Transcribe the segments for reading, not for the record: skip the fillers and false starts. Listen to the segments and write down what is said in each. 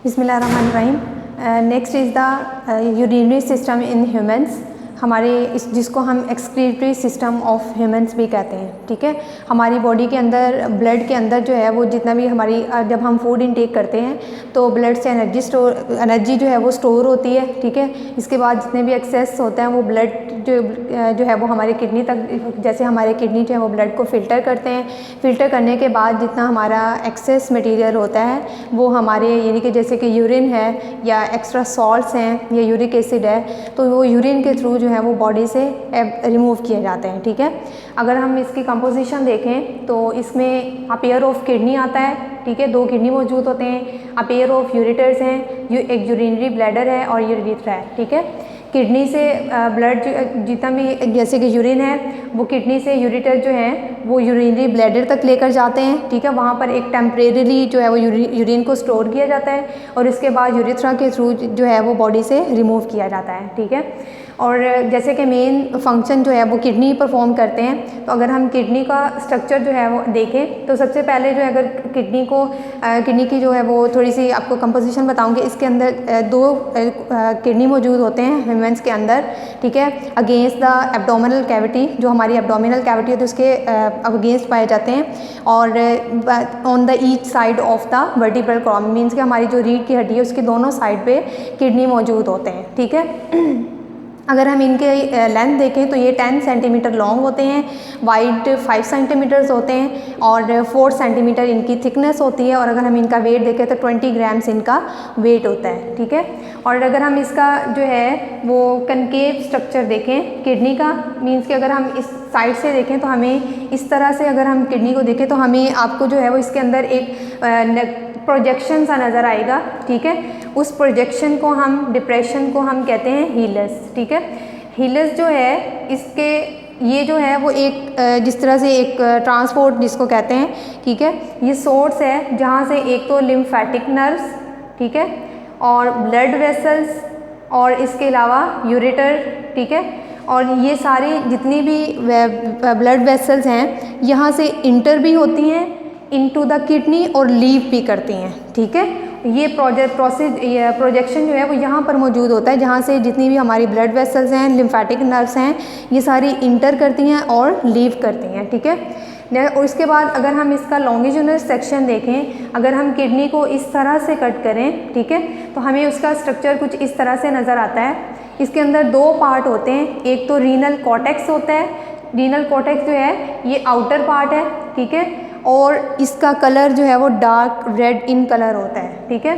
बिस्मिल्लाहिर्रहमानिर्रहीम। Next is the urinary system in humans. हमारे जिसको हम एक्सक्रीटरी सिस्टम ऑफ ह्यूमंस भी कहते हैं। ठीक है, हमारी बॉडी के अंदर ब्लड के अंदर जो है वो जितना भी हमारी जब हम फूड इनटेक करते हैं तो ब्लड से एनर्जी जो है वो स्टोर होती है। ठीक है, इसके बाद जितने भी एक्सेस होते हैं वो ब्लड जो है वो हमारे किडनी तक, जैसे हमारे किडनी जो है वो ब्लड को फ़िल्टर करते हैं। फ़िल्टर करने के बाद जितना हमारा एक्सेस मटेरियल होता है वो हमारे यानी कि जैसे कि यूरिन है या एक्स्ट्रा सॉल्ट्स हैं या यूरिक एसिड है तो वो यूरिन के थ्रू जो है वो बॉडी से रिमूव किए जाते हैं। ठीक है, अगर हम इसकी कंपोजिशन देखें तो इसमें अ पेयर ऑफ किडनी आता है। ठीक है, 2 किडनी मौजूद होते हैं। अ पेयर ऑफ यूरेटर्स हैं, एक यूरिनरी ब्लैडर है और यूरेथ्रा है। ठीक है, किडनी से ब्लड जितना भी जैसे कि यूरिन है वो किडनी से यूरेटर जो है वो यूरिनरी ब्लैडर तक लेकर जाते हैं। ठीक है, वहाँ पर एक टेम्परेरी जो है वो यूरिन को स्टोर किया जाता है और इसके बाद यूरेथ्रा के थ्रू जो है वो बॉडी से रिमूव किया जाता है। ठीक है, और जैसे कि मेन फंक्शन जो है वो किडनी परफॉर्म करते हैं। तो अगर हम किडनी का स्ट्रक्चर जो है वो देखें तो सबसे पहले जो है अगर किडनी की जो है वो थोड़ी सी आपको कंपोजिशन बताऊंगी। इसके अंदर 2 किडनी मौजूद होते हैं ह्यूमंस के अंदर। ठीक है, अगेंस्ट द एब्डोमिनल कैविटी, जो हमारी एब्डोमिनल कैविटी है तो उसके अगेंस्ट पाए जाते हैं। और on the each side of the vertebral column, means कि हमारी जो रीढ़ की हड्डी है उसके दोनों साइड पे किडनी मौजूद होते हैं। ठीक है, अगर हम इनके लेंथ देखें तो ये 10 सेंटीमीटर लॉन्ग होते हैं, वाइड 5 सेंटीमीटर्स होते हैं और 4 सेंटीमीटर इनकी थिकनेस होती है। और अगर हम इनका वेट देखें तो 20 ग्राम्स इनका वेट होता है। ठीक है, और अगर हम इसका जो है वो कनकेव स्ट्रक्चर देखें किडनी का, मीन्स कि अगर हम इस साइड से देखें तो हमें इस तरह से, अगर हम किडनी को देखें तो हमें आपको जो है वो इसके अंदर एक प्रोजेक्शन सा नज़र आएगा। ठीक है, उस प्रोजेक्शन को हम, डिप्रेशन को हम कहते हैं हीलस। ठीक है, हीलस जो है इसके ये जो है वो एक जिस तरह से एक ट्रांसपोर्ट जिसको कहते हैं। ठीक है, ये सोर्स है जहाँ से एक तो लिम्फेटिक नर्व्स, ठीक है, और ब्लड वेसल्स और इसके अलावा यूरेटर। ठीक है, और ये सारी जितनी भी ब्लड वेसल्स हैं यहाँ से इंटर भी होती हैं इनटू द किडनी और लीव भी करती हैं। ठीक है, ये प्रोजेक्शन जो है वो यहाँ पर मौजूद होता है जहाँ से जितनी भी हमारी ब्लड वेसल्स हैं, लिम्फेटिक नर्व्स हैं, ये सारी इंटर करती हैं और लीव करती हैं। ठीक है, और इसके बाद अगर हम इसका लॉन्गिट्यूडनल सेक्शन देखें, अगर हम किडनी को इस तरह से कट करें, ठीक है, तो हमें उसका स्ट्रक्चर कुछ इस तरह से नज़र आता है। इसके अंदर 2 पार्ट होते हैं, एक तो रीनल कॉर्टेक्स होता है। रीनल कॉर्टेक्स जो है ये आउटर पार्ट है। ठीक है, और इसका कलर जो है वो डार्क रेड इन कलर होता है। ठीक है,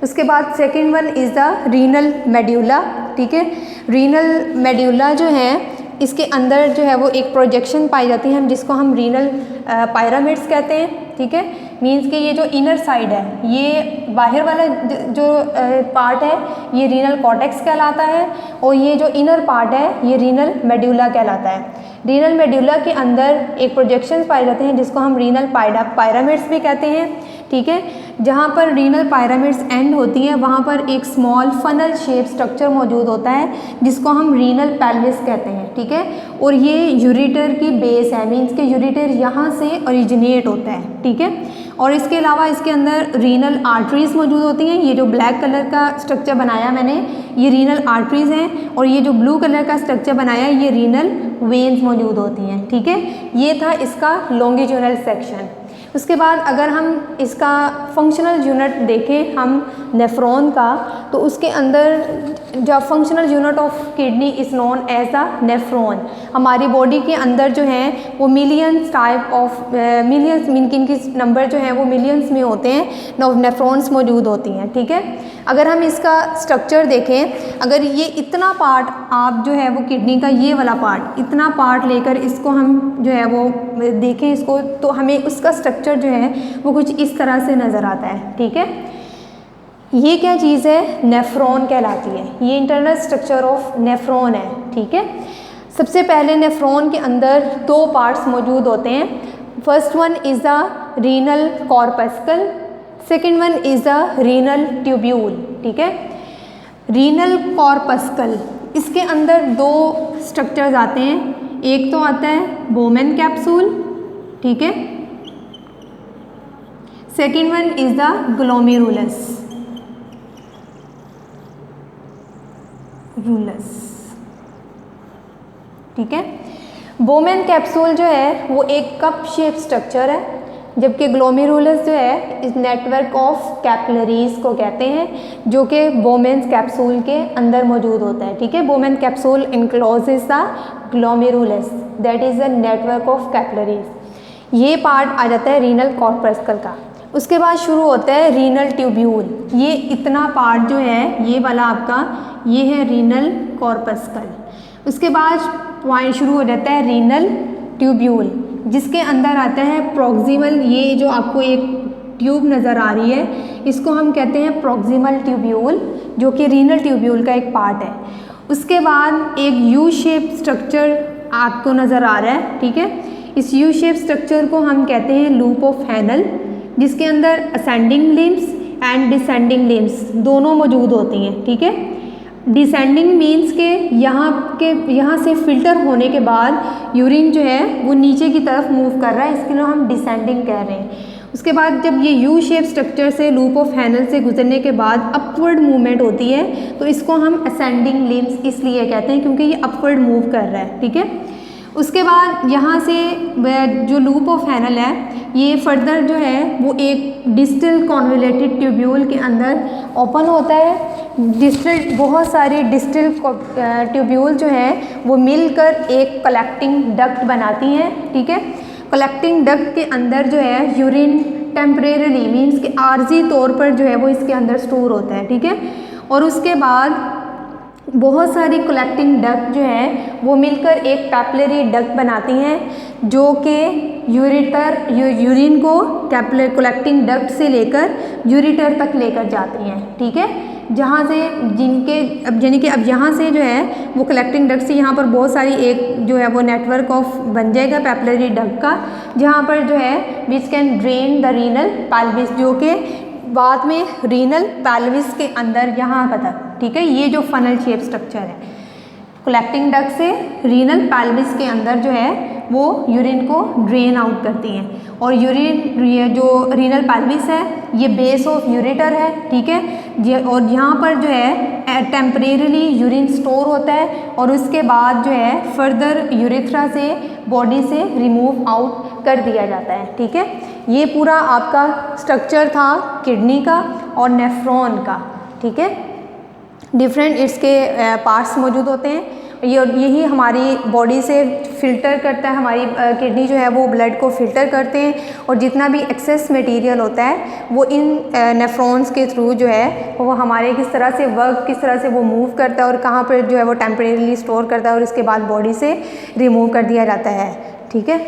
उसके बाद second one is the renal medulla. ठीक है, रीनल मेड्यूला जो है इसके अंदर जो है वो एक प्रोजेक्शन पाई जाती है जिसको हम रीनल पायरामिड्स कहते हैं। ठीक है, मीन्स कि ये जो इनर साइड है, ये बाहर वाला जो पार्ट है ये रीनल कॉर्टेक्स कहलाता है और ये जो इनर पार्ट है ये रीनल मेड्यूला कहलाता है। रीनल मेड्यूला के अंदर एक प्रोजेक्शंस पाए जाते हैं जिसको हम रीनल पायरामिड्स भी कहते हैं। ठीक है, जहाँ पर रीनल पायरामिड्स एंड होती हैं वहाँ पर एक स्मॉल फनल शेप स्ट्रक्चर मौजूद होता है जिसको हम रीनल पेल्विस कहते हैं। ठीक है, और ये यूरेटर की बेस है, मीन्स के यूरेटर यहाँ से ओरिजिनेट होता है। ठीक है, और इसके अलावा इसके अंदर रीनल आर्टरीज मौजूद होती हैं। ये जो ब्लैक कलर का स्ट्रक्चर बनाया मैंने ये रीनल आर्टरीज हैं और ये जो ब्लू कलर का स्ट्रक्चर बनाया ये रीनल वेन्स मौजूद होती हैं। ठीक है, ये था इसका लॉन्गिट्यूडनल सेक्शन। उसके बाद अगर हम इसका फंक्शनल यूनिट देखें हम नेफ्रॉन का, तो उसके अंदर जो functional unit of kidney is known as the nephron. हमारी बॉडी के अंदर जो हैं वो मिलियंस टाइप ऑफ मिलियंस इनकी नंबर जो है वो मिलियंस में होते हैं, नेफ्रॉन्स मौजूद होती हैं। ठीक है, अगर हम इसका स्ट्रक्चर देखें, अगर ये इतना पार्ट आप जो है वो किडनी का ये वाला पार्ट, इतना पार्ट लेकर इसको हम जो है वो देखें इसको, तो हमें उसका स्ट्रक्चर जो है वो कुछ इस तरह से नज़र आता है। ठीक है, ये क्या चीज़ है? नेफ्रॉन कहलाती है। ये इंटरनल स्ट्रक्चर ऑफ नेफ्रॉन है। ठीक है, सबसे पहले नेफ्रॉन के अंदर 2 पार्ट्स मौजूद होते हैं। First one is the renal corpuscle, second one is the renal tubule. ठीक है, रीनल कॉर्पस्कल इसके अंदर 2 स्ट्रक्चर्स आते हैं। एक तो आता है बोमेन कैप्सूल, ठीक है, second one is the glomerulus. ठीक है। बोमेन कैप्सूल जो है वो एक कप शेप स्ट्रक्चर है, जबकि ग्लोमेरुलस जो है इस नेटवर्क ऑफ कैपिलरीज को कहते हैं, जो कि बोमेन कैप्सूल के अंदर मौजूद होता है। ठीक है, Bowman capsule encloses the glomerulus that is the network of capillaries. ये पार्ट आ जाता है रीनल कॉर्पस्कल का। उसके बाद शुरू होता है रीनल ट्यूब्यूल। ये इतना पार्ट जो है ये वाला आपका ये है रीनल कॉर्पस्कल। उसके बाद पॉइंट शुरू हो जाता है रीनल ट्यूब्यूल, जिसके अंदर आता है प्रॉक्सिमल। ये जो आपको एक ट्यूब नज़र आ रही है इसको हम कहते हैं प्रॉक्सिमल ट्यूब्यूल, जो कि रीनल ट्यूब्यूल का एक पार्ट है। उसके बाद एक यू शेप स्ट्रक्चर आपको नज़र आ रहा है। ठीक है, इस यू शेप स्ट्रक्चर को हम कहते हैं लूप ऑफ हैनल, जिसके अंदर ascending limbs and descending limbs दोनों मौजूद होती हैं। ठीक है, डिसेंडिंग मीन्स के यहाँ से फिल्टर होने के बाद यूरिन जो है वो नीचे की तरफ मूव कर रहा है, इसके लिए हम डिसेंडिंग कह रहे हैं। उसके बाद जब ये यू शेप स्ट्रक्चर से लूप ऑफ हैनल से गुजरने के बाद अपवर्ड मूवमेंट होती है तो इसको हम असेंडिंग लिम्स इसलिए कहते हैं क्योंकि ये अपवर्ड मूव कर रहा है। ठीक है, उसके बाद यहाँ से जो लूप ऑफ हैनल है ये फर्दर जो है वो एक डिस्टल कॉन्वोल्यूटेड ट्यूब्यूल के अंदर ओपन होता है। डिस्टल बहुत सारे डिस्टल ट्यूब्यूल जो है वो मिलकर एक कलेक्टिंग डक्ट बनाती हैं। ठीक है, कलेक्टिंग डक्ट के अंदर जो है यूरिन टेम्परेरी मीन्स के आर्जी तौर पर जो है वो इसके अंदर स्टोर होता है। ठीक है, और उसके बाद बहुत सारी कलेक्टिंग डक्ट जो है वो मिलकर एक पैपिलरी डक्ट बनाती हैं, जो कि यूरिन को कलेक्टिंग डक्ट से लेकर यूरेटर तक लेकर जाती हैं। ठीक है, जहाँ से जिनके अब यानी कि अब यहाँ से जो है वो कलेक्टिंग डक्ट से यहाँ पर बहुत सारी एक जो है वो नेटवर्क ऑफ बन जाएगा पैपिलरी डक्ट का, जहाँ पर जो है which can drain the renal pelvis, जो कि बाद में रीनल पेल्विस के अंदर यहाँ का था। ठीक है, ये जो फनल शेप स्ट्रक्चर है कलेक्टिंग डक्ट से रीनल पेल्विस के अंदर जो है वो यूरिन को ड्रेन आउट करती हैं। और यूरिन जो रीनल पेल्विस है ये बेस ऑफ यूरेटर है। ठीक है, और यहाँ पर जो है टेम्परेरीली यूरिन स्टोर होता है और उसके बाद जो है फर्दर यूरेथ्रा से बॉडी से रिमूव आउट कर दिया जाता है। ठीक है, ये पूरा आपका स्ट्रक्चर था किडनी का और नेफ्रॉन का। ठीक है, डिफरेंट इसके पार्ट्स मौजूद होते हैं। यही हमारी बॉडी से फ़िल्टर करता है, हमारी किडनी जो है वो ब्लड को फ़िल्टर करते हैं और जितना भी एक्सेस मटेरियल होता है वो इन नेफ्रॉन्स के थ्रू जो है वो हमारे किस तरह से वो मूव करता है और कहाँ पर जो है वो टेम्परेरीली स्टोर करता है और उसके बाद बॉडी से रिमूव कर दिया जाता है। ठीक है।